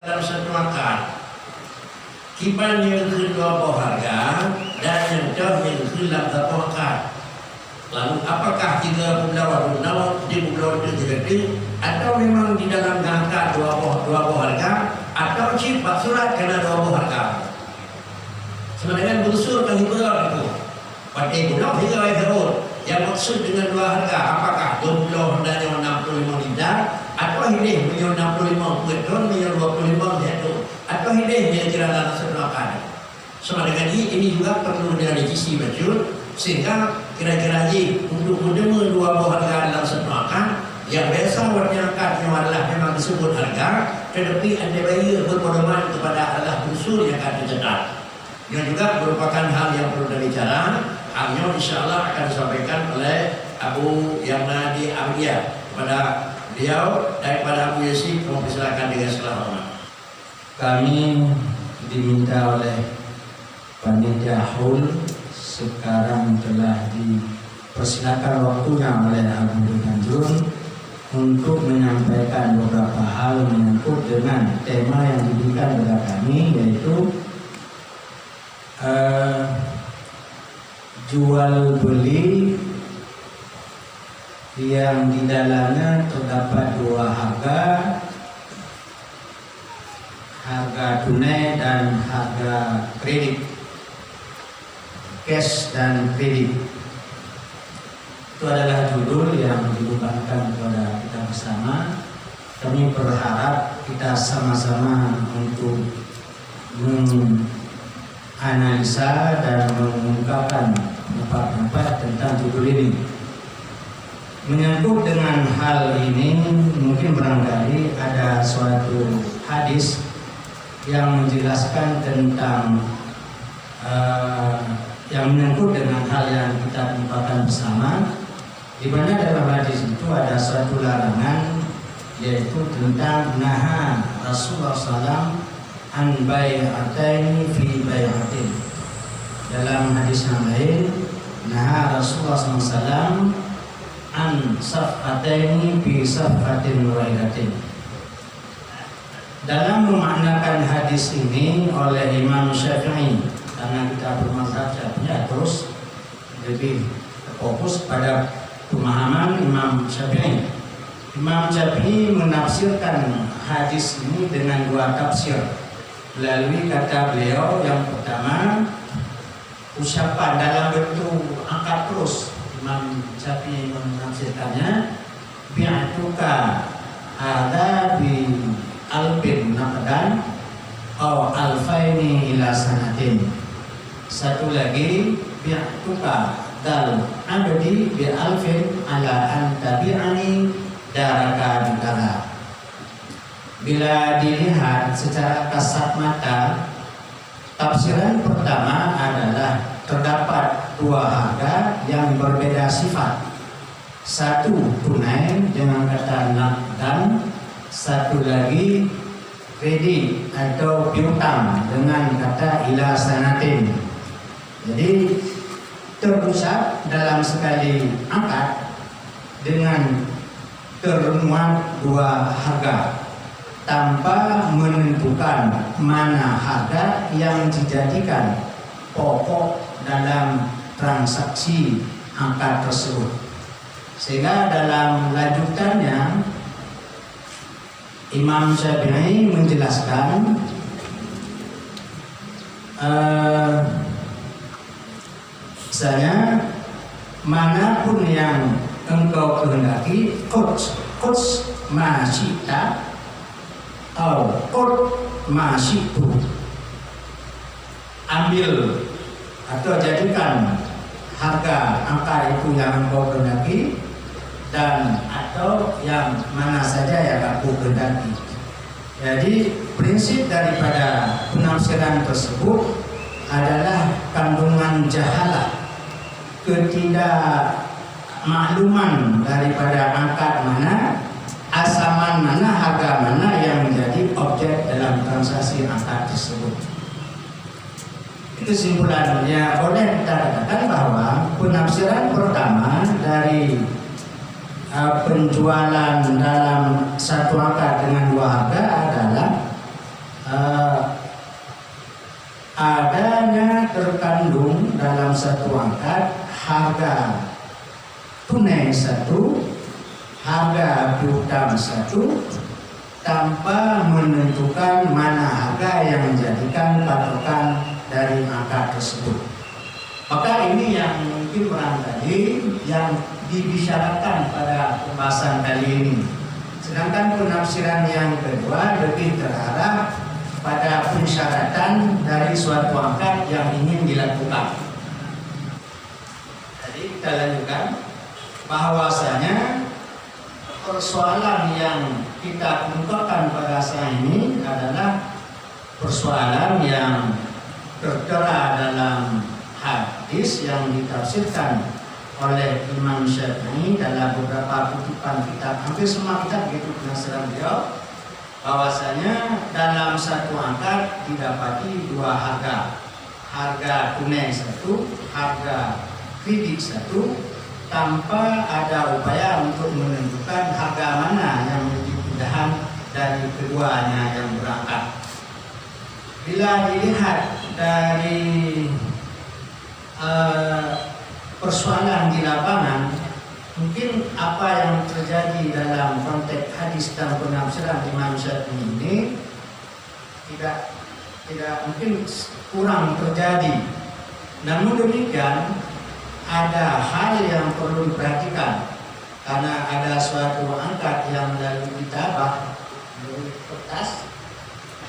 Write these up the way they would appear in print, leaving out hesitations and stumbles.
dalam satu akad kipan yang kedua bawah harga dan yang jauh yang dalam satu akad. Lalu apakah 3 pulau di pulau itu atau memang di dalam akad dua bawah harga atau sifat surat kena 2 bawah harga. Sama dengan berusul kan hiburan itu. Pada pulau 3 tahun yang maksud dengan 2 harga apakah 2 pulau hendaknya 65 litar atau ini punya 65 beton punya 25 jatuh atau ini kira-kira dalam satu akad. Sama dengan ini juga perlu direvisi betul sehingga kira-kira untuk mendengar 2 buah harga dalam satu akad yang biasa warna akadnya adalah memang disebut harga tetapi anda bayar berpedoman kepada adalah unsur yang akan dicetak. Yang juga merupakan hal yang perlu dibicara. Halnya insyaAllah akan disampaikan oleh Abu Yamnadi Abdiyah kepada beliau daripada Abu Yasif. Mempersilakan dengan segala hormat. Kami diminta oleh Panitia Haul sekarang telah dipersilakan waktunya oleh Abu Tanjung untuk menyampaikan beberapa hal menyangkut dengan tema yang diberikan kepada kami, yaitu jual beli yang di dalamnya terdapat 2 harga tunai dan harga kredit, cash dan kredit. Itu adalah judul yang dibebankan kepada kita bersama. Kami berharap kita sama-sama untuk menganalisa dan mengungkapkan pendapat tentang judul ini. Menyangkut dengan hal ini, mungkin barangkali ada suatu hadis yang menjelaskan tentang yang menyangkut dengan hal yang kita ungkapkan bersama, di mana dalam hadis itu ada suatu larangan, yaitu tentang naha Rasulullah SAW an bai'ataini fi bai'atin. Dalam hadis yang lain, naha Rasulullah SAW an safqataini fi safqatin wahidatin. Dalam memaknakan hadis ini oleh Imam Syafi'i, karena kita bermazhab Syafi'i terus lebih fokus pada pemahaman Imam Syafi'i. Imam Syafi'i menafsirkan hadis ini dengan 2 tafsir melalui kata beliau. Yang pertama, ucapan dalam bentuk angkat terus. Imam Syafi'i menafsirkannya bi'atuka hadza bi alfin naqdan atau alfaini ila sanatin. Satu lagi, bi'atuka dal abdi bi alfin ala an tabi'ani daraka bikala. Bila dilihat secara kasat mata, tafsiran pertama adalah terdapat 2 harga yang berbeda sifat. Satu tunai dengan kata naqdan, satu lagi kredit atau piutang dengan kata ila sanatin. Jadi terucap dalam sekali akad dengan termuat 2 harga tanpa menentukan mana harga yang dijadikan pokok dalam transaksi akad tersebut. Sehingga dalam lanjutannya Imam Syafi'i menjelaskan misalnya manapun yang engkau kehendaki, quds ma syi'ta atau qud ma syi'tu, ambil atau jadikan harga angka itu yang engkau kehendaki dan atau yang mana saja yang aku kehendaki. Jadi prinsip daripada penafsiran tersebut adalah kandungan jahalah, ketidakmakluman daripada angka mana, asaman mana, harga mana yang menjadi objek dalam transaksi angka tersebut. Itu simpulannya. Boleh kita katakan bahwa penafsiran pertama dari penjualan dalam satu akad dengan 2 harga adalah satu angkat harga tunai satu, harga piutang satu, tanpa menentukan mana harga yang menjadikan patokan dari angka tersebut. Maka ini yang mungkin barangkali yang dibicarakan pada pembahasan kali ini. Sedangkan penafsiran yang kedua lebih terarah pada persyaratan dari suatu angkat yang ingin dilakukan. Jadi kita lanjutkan bahwasanya persoalan yang kita ungkapkan pada saat ini adalah persoalan yang tertera dalam hadis yang ditafsirkan oleh Imam Syafi'i dalam beberapa kutipan kitab, hampir semua kitab begitu penafsiran beliau, bahwasanya dalam satu angkat didapati dua harga, harga tunai satu, harga kredit satu, tanpa ada upaya untuk menentukan harga mana yang menjadi pindahan dari keduanya yang berangkat. Bila dilihat dari persoalan di lapangan, mungkin apa yang terjadi dalam konteks hadis dan penafsiran Imam Syafi'i ini tidak mungkin kurang terjadi. Namun demikian, ada hal yang perlu diperhatikan karena ada suatu angkat yang melalui kitabah, melalui kertas,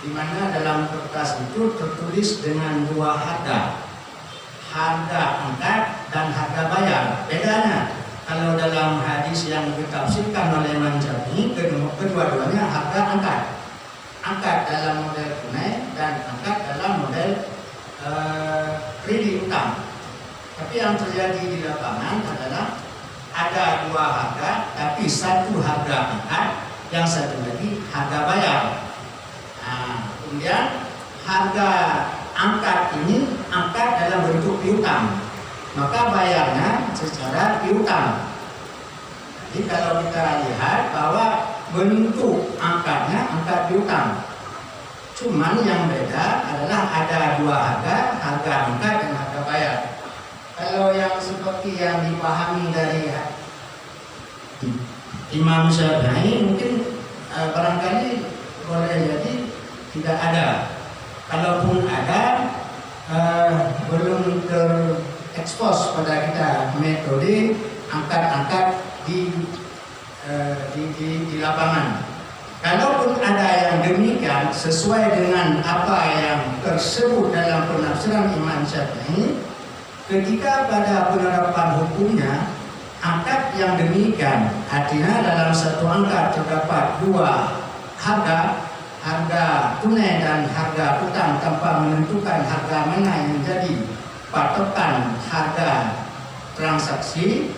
di mana dalam kertas itu tertulis dengan dua harga, harga angkat dan harga bayar. Bedanya kalau dalam hadis yang ditafsirkan oleh Imam Syafi'i, kedua-duanya harga angkat, angkat dalam model tunai dan angkat dalam model kredit utang. Tapi yang terjadi di lapangan adalah ada dua harga, tapi satu harga angkat, yang satu lagi harga bayar. Nah, kemudian harga angkat ini angkat dalam bentuk piutang, maka bayarnya secara piutang. Jadi kalau kita lihat bahwa bentuk angkatnya angkat piutang, cuman yang beda adalah ada dua harga, harga angkat dan harga bayar. Kalau yang seperti yang dipahami dari Imam Syafi'i mungkin barangkali boleh jadi tidak ada. Kalaupun ada, belum terekspos pada kita metode angkat-angkat di lapangan. Kalaupun ada yang demikian sesuai dengan apa yang tersebut dalam penafsiran Imam Syafi'i, ketika pada penerapan hukumnya angkat yang demikian, artinya dalam satu angkat terdapat dua harga, harga tunai dan harga utang, tanpa menentukan harga mana yang menjadi patokan harga transaksi,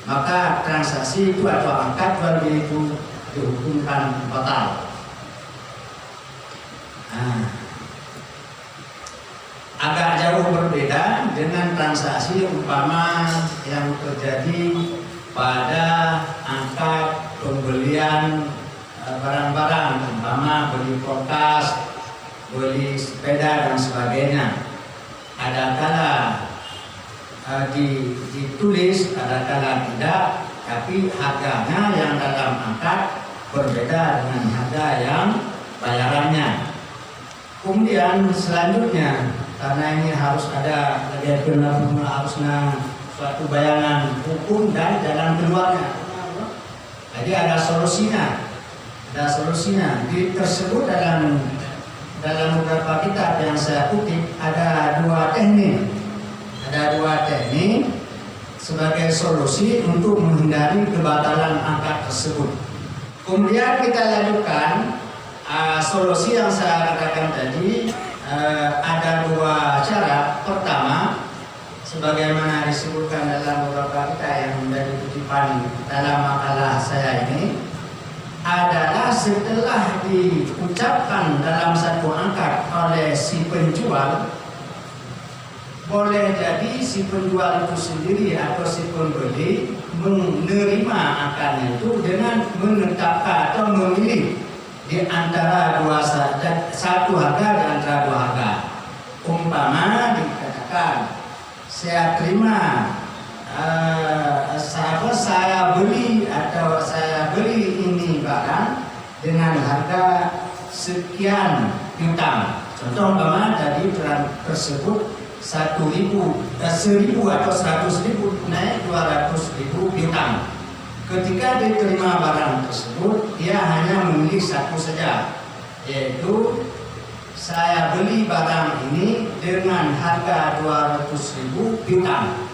maka transaksi itu atau angkat jual beli itu dihukumkan batal. Agak jauh berbeda dengan transaksi umpama yang terjadi pada angkat pembelian barang-barang, umpama beli kulkas, beli sepeda dan sebagainya. Ada kala ditulis, ada kala tidak, tapi harganya yang dalam angkat berbeda dengan harga yang bayarannya. Kemudian selanjutnya, karena ini harus ada harusnya suatu bayangan hukum dan jalan keluarnya. Jadi ada solusinya. Tersebut dalam beberapa kitab yang saya kutip ada dua teknik. Sebagai solusi untuk menghindari kebatalan angkat tersebut. Kemudian kita lanjutkan solusi yang saya katakan tadi. Ada dua cara. Pertama, sebagaimana disebutkan dalam beberapa kitab yang menjadi kutipan dalam makalah saya ini, adalah setelah diucapkan dalam satu angkat oleh si penjual, boleh jadi si penjual itu sendiri atau si pembeli menerima angkatnya itu dengan menetapkan atau memilih di antara satu harga dan antara dua harga. Umpama dikatakan saya terima saya beli atau saya beli ini barang dengan harga sekian piutang. Contoh umpama tadi barang tersebut 1.000 atau 100.000 naik 200.000 piutang. Ketika diterima barang tersebut, dia hanya memilih satu saja, yaitu saya beli barang ini dengan harga 200.000 piutang.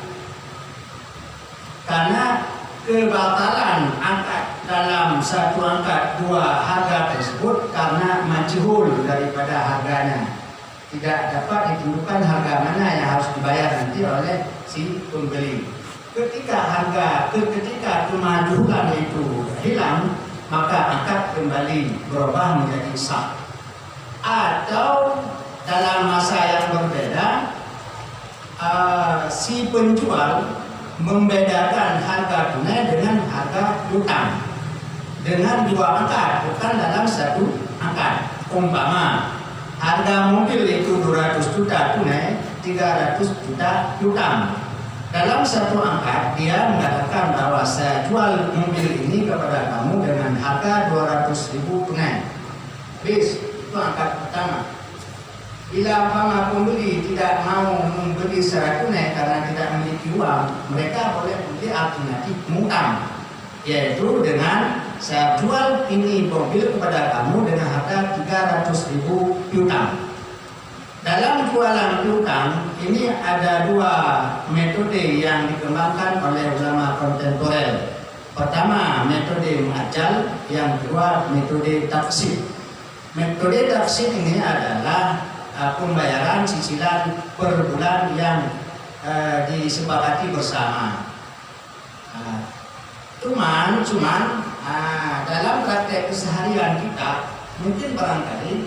Karena kebatalan angkat dalam satu angkat dua harga tersebut karena majhul daripada harganya, tidak dapat ditentukan harga mana yang harus dibayar nanti oleh si pembeli. Ketika kemajhulan itu hilang, maka angkat kembali berubah menjadi sah. Atau dalam masa yang berbeda, si penjual membedakan harga tunai dengan harga piutang dengan dua angka, bukan dalam satu angka. Umpama harga mobil itu 200 juta tunai, 300 juta piutang. Dalam satu angka dia mengatakan bahwa saya jual mobil ini kepada kamu dengan harga 200.000 tunai. Bis, itu angka pertama. Bila umpama pembeli tidak mau membeli secara tunai karena tidak memiliki uang, mereka boleh membeli alternatif mutang, yaitu dengan saya jual ini mobil kepada kamu dengan harga 300.000 piutang. Dalam jualan piutang ini ada dua metode yang dikembangkan oleh ulama kontemporer. Pertama metode muajjal, yang kedua metode taqsid. Metode taqsid ini adalah pembayaran cicilan per bulan yang disepakati bersama. Cuman dalam praktek keseharian kita mungkin barangkali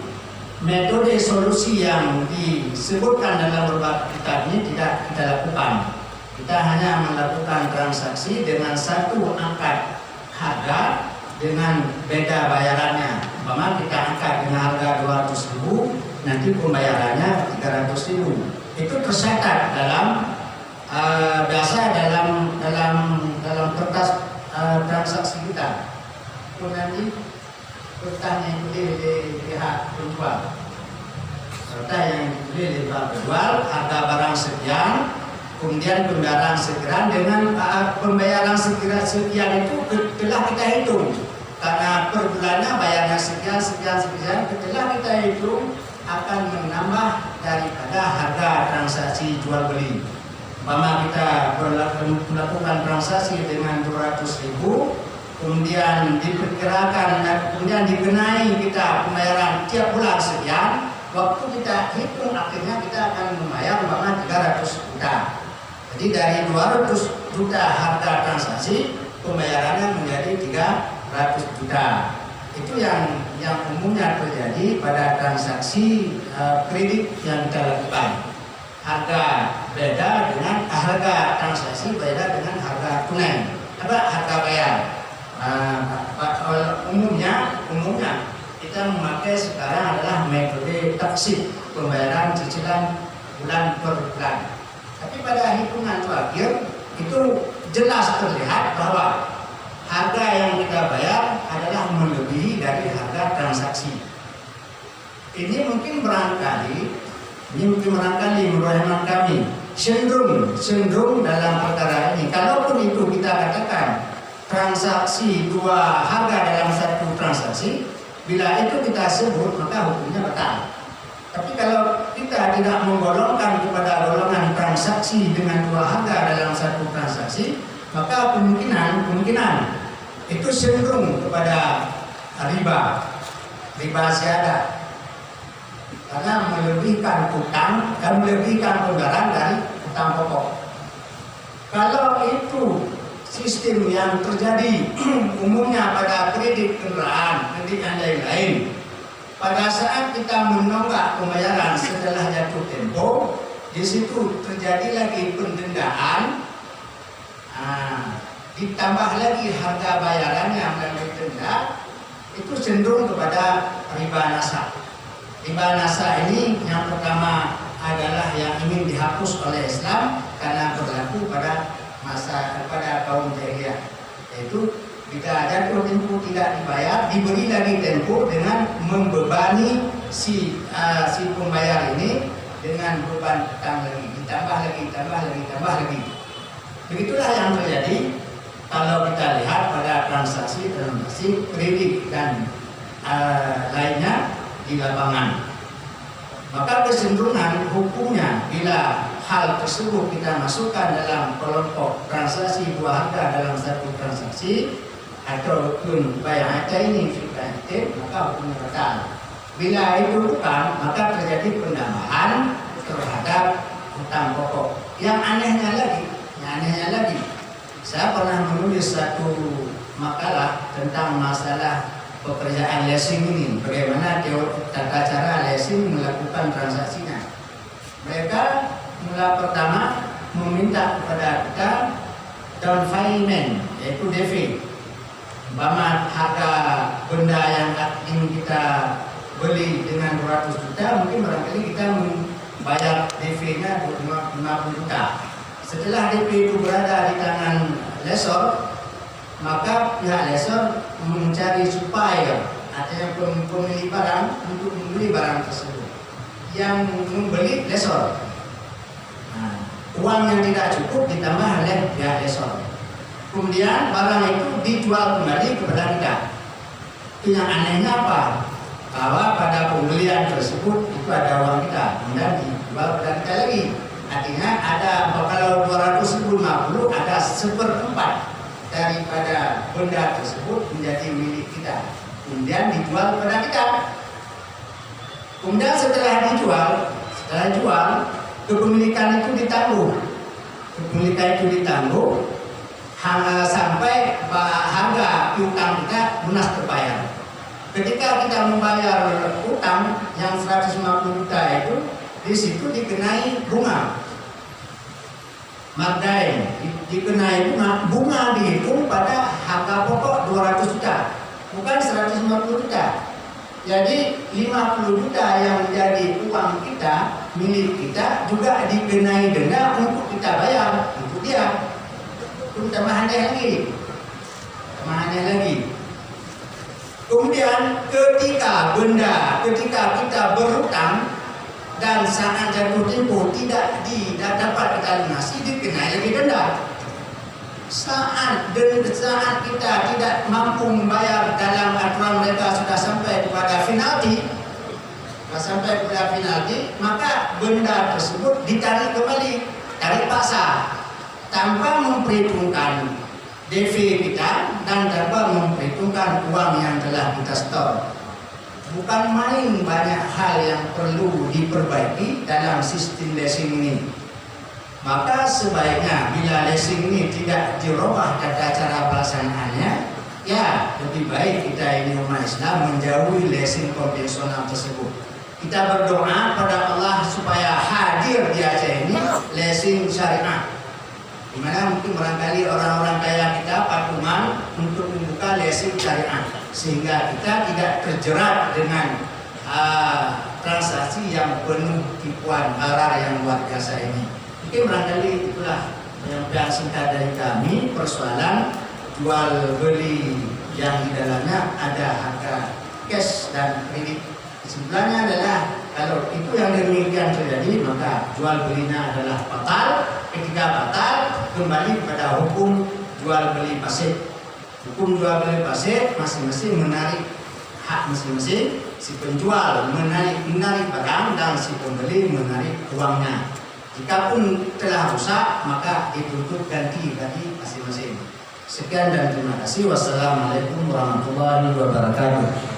metode solusi yang disebutkan dalam beberapa kitab ini tidak kita lakukan. Kita hanya melakukan transaksi dengan satu angkat harga dengan beda bayarannya. Umpama kita angkat dengan harga 200.000, nanti pembayarannya 300.000. Itu tercatat dalam dalam kertas transaksi kita. Nanti kertasnya itu dilihat penjual. Serta yang dibeli penjual harga barang sekian, kemudian pembayaran sekian dengan pembayaran sekian itu telah kita hitung. Karena per bulannya bayarnya sekian, setelah kita hitung akan menambah daripada harga transaksi jual beli. Umpama kita melakukan transaksi dengan 200.000, kemudian diperkirakan, kemudian dikenai kita pembayaran tiap bulan sekian, waktu kita hitung akhirnya kita akan membayar umpama 300 juta. Jadi dari 200 juta harga transaksi, pembayarannya menjadi 300 juta. Itu yang umumnya terjadi pada transaksi kredit yang kita lakukan. Harga beda dengan harga transaksi beda dengan harga tunai. Harga bayar. Umumnya kita memakai sekarang adalah metode taqsid, pembayaran cicilan bulan per bulan. Tapi pada hitungan terakhir itu jelas terlihat bahwa harga yang kita bayar adalah melebihi dari harga transaksi. Ini mungkin barangkali menurut hemat kami cenderung dalam perkara ini. Kalaupun itu kita katakan transaksi dua harga dalam satu transaksi, bila itu kita sebut maka hukumnya batal. Tapi kalau kita tidak menggolongkan kepada golongan transaksi dengan dua harga dalam satu transaksi, maka kemungkinan itu cenderung kepada riba syahadat, karena melebihkan utang dan melebihkan pembayaran dari utang pokok. Kalau itu sistem yang terjadi umumnya pada kredit kendaraan, kredit yang lain-lain, pada saat kita menunggak pembayaran setelah jatuh tempo, di situ terjadi lagi pendendaan, ditambah lagi harga bayarannya melalui denda, itu cenderung kepada riba nasa. Riba nasa ini yang pertama adalah yang ingin dihapus oleh Islam karena berlaku pada kaum jahiliyah, yaitu jika jatuh tempo tidak dibayar, diberi lagi tempo dengan membebani si pembayar ini dengan beban utang lagi, ditambah lagi. Begitulah yang terjadi kalau kita lihat pada transaksi kredit dan lainnya di lapangan. Maka kecenderungan hukumnya bila hal tersebut kita masukkan dalam kelompok transaksi dua harga dalam satu transaksi ataupun bay'ataini fi bai'atin, maka hukumnya batal. Bila itu bukan, maka terjadi penambahan terhadap hutang pokok. Yang anehnya lagi, saya pernah menulis satu makalah tentang masalah pekerjaan leasing ini, bagaimana tata cara leasing melakukan transaksinya. Mereka mula pertama meminta kepada kita down payment, yaitu DP. Umpama harga benda yang ingin kita beli dengan 200 juta, mungkin barangkali kita membayar DP-nya 50 juta. Setelah DP itu berada di tangan lesor, maka pihak lesor mencari supplier, artinya pemilik barang untuk membeli barang tersebut. Yang membeli lesor. Nah, uang yang tidak cukup ditambah oleh pihak lesor. Kemudian barang itu dijual kembali kepada kita. Yang anehnya apa? Bahwa pada pembelian tersebut itu ada uang kita, kemudian dijual kepada kita lagi. Artinya ada, kalau 250 ada 1/4 daripada benda tersebut menjadi milik kita, kemudian dijual kepada kita. Kemudian setelah dijual, kepemilikan itu ditangguh sampai harga piutang kita lunas terbayar. Ketika kita membayar utang yang 150 juta itu, di situ dikenai bunga. Margain dikenai bunga dihitung pada harga pokok 200 juta, bukan 150 juta. Jadi 50 juta yang menjadi uang kita, milik kita, juga dikenai denda untuk kita bayar untuk dia. Itu tambahannya lagi. Kemudian ketika kita berutang dan saat jatuh tempo tidak dapat kita lunasi, dikenai lagi denda. Saat kita tidak mampu membayar, dalam aturan mereka sudah sampai kepada penalti, maka benda tersebut ditarik kembali, tarik paksa, tanpa memperhitungkan DP kita dan tanpa memperhitungkan uang yang telah kita setor. Bukan main banyak hal yang perlu diperbaiki dalam sistem leasing ini. Maka sebaiknya bila leasing ini tidak dirubah tata cara pelaksanaannya, ya lebih baik kita ini umat Islam menjauhi leasing konvensional tersebut. Kita berdoa pada Allah supaya hadir di Aceh ini leasing syariah, di mana mungkin barangkali orang-orang kaya kita patungan untuk membuka leasing syariah, sehingga kita tidak terjerat dengan transaksi yang penuh tipuan haram yang luar biasa ini. Mungkin barangkali itulah yang singkat dari kami, persoalan jual beli yang di dalamnya ada harga cash dan kredit. Kesimpulannya adalah kalau itu yang demikian terjadi, maka jual belinya adalah batal. Ketika batal, kembali pada hukum jual beli pasif. Hukum jual beli pasif, masing-masing menarik hak masing-masing. Si penjual menarik barang dan si pembeli menarik uangnya. Jikapun telah rusak, maka dituntut ganti bagi masing-masing. Sekian dan terima kasih. Wassalamualaikum warahmatullahi wabarakatuh.